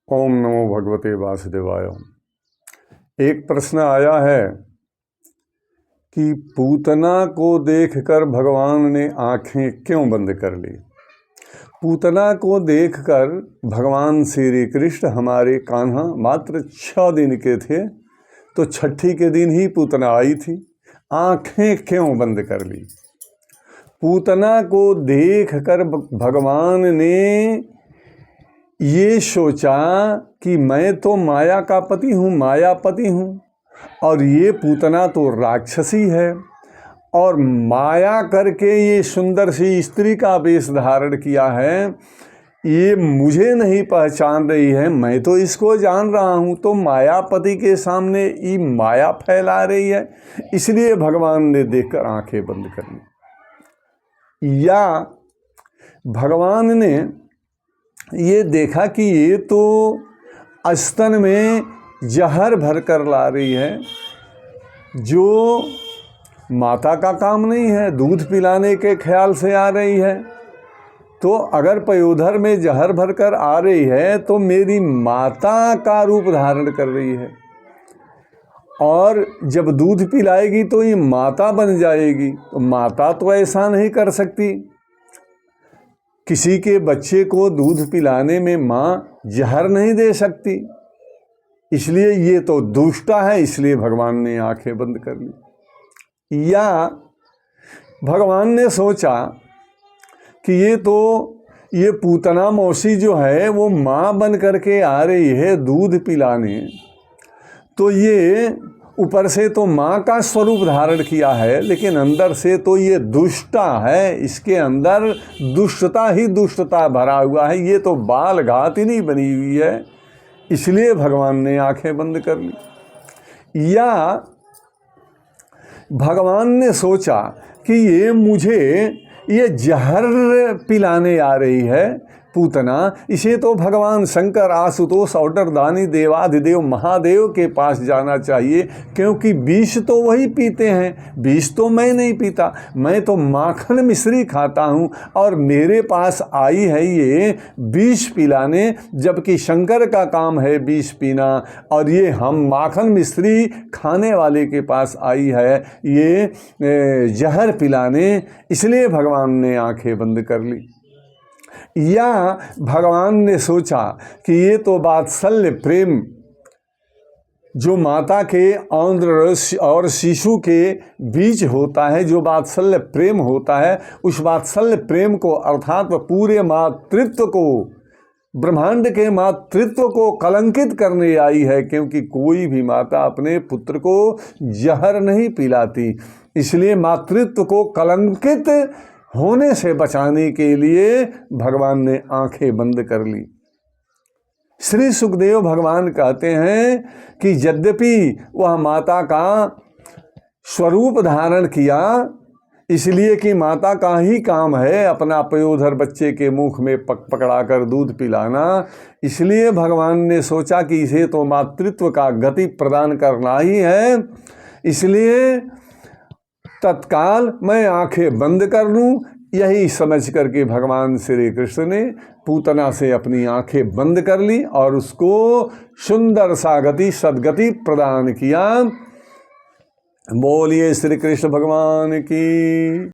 ओम नमो भगवते वासुदेवाय। एक प्रश्न आया है कि पूतना को देखकर भगवान ने आंखें क्यों बंद कर ली। पूतना को देखकर भगवान श्री कृष्ण हमारे कान्हा मात्र 6 दिन के थे, तो छठी के दिन ही पूतना आई थी। आंखें क्यों बंद कर ली। पूतना को देखकर भगवान ने ये सोचा कि मैं तो माया का पति हूँ, मायापति हूँ, और ये पूतना तो राक्षसी है, और माया करके ये सुंदर सी स्त्री का वेश धारण किया है। ये मुझे नहीं पहचान रही है, मैं तो इसको जान रहा हूँ, तो मायापति के सामने ये माया फैला रही है, इसलिए भगवान ने देखकर आंखें बंद कर ली। या भगवान ने ये देखा कि ये तो स्तन में जहर भर कर ला रही है, जो माता का काम नहीं है, दूध पिलाने के ख्याल से आ रही है। तो अगर पयोधर में जहर भर कर आ रही है तो मेरी माता का रूप धारण कर रही है, और जब दूध पिलाएगी तो ये माता बन जाएगी। तो माता तो ऐसा नहीं कर सकती, किसी के बच्चे को दूध पिलाने में माँ जहर नहीं दे सकती, इसलिए ये तो दुष्टा है, इसलिए भगवान ने आंखें बंद कर ली। या भगवान ने सोचा कि ये पूतना मौसी जो है वो माँ बन करके आ रही है दूध पिलाने, तो ये ऊपर से तो माँ का स्वरूप धारण किया है, लेकिन अंदर से तो ये दुष्टा है, इसके अंदर दुष्टता ही दुष्टता भरा हुआ है, ये तो बाल घातिनी बनी हुई है, इसलिए भगवान ने आंखें बंद कर ली। या भगवान ने सोचा कि ये मुझे ये जहर पिलाने आ रही है पूतना, इसे तो भगवान शंकर आशुतोष ऑर्डर दानी देवाधिदेव महादेव के पास जाना चाहिए, क्योंकि विष तो वही पीते हैं, विष तो मैं नहीं पीता, मैं तो माखन मिश्री खाता हूँ, और मेरे पास आई है ये विष पिलाने, जबकि शंकर का काम है विष पीना, और ये हम माखन मिश्री खाने वाले के पास आई है ये जहर पिलाने, इसलिए भगवान ने आंखें बंद कर ली। या भगवान ने सोचा कि ये तो वात्सल्य प्रेम जो माता के और शिशु के बीच होता है, जो वात्सल्य प्रेम होता है, उस वात्सल्य प्रेम को अर्थात पूरे मातृत्व को, ब्रह्मांड के मातृत्व को कलंकित करने आई है, क्योंकि कोई भी माता अपने पुत्र को जहर नहीं पिलाती, इसलिए मातृत्व को कलंकित होने से बचाने के लिए भगवान ने आंखें बंद कर ली। श्री सुखदेव भगवान कहते हैं कि यद्यपि वह माता का स्वरूप धारण किया, इसलिए कि माता का ही काम है अपना पयोधर बच्चे के मुख में पकड़ा कर दूध पिलाना, इसलिए भगवान ने सोचा कि इसे तो मातृत्व का गति प्रदान करना ही है, इसलिए तत्काल मैं आंखें बंद कर लूं। यही समझ करके भगवान श्री कृष्ण ने पूतना से अपनी आंखें बंद कर ली और उसको सुंदर सा गति सद्गति प्रदान किया। बोलिए श्री कृष्ण भगवान की।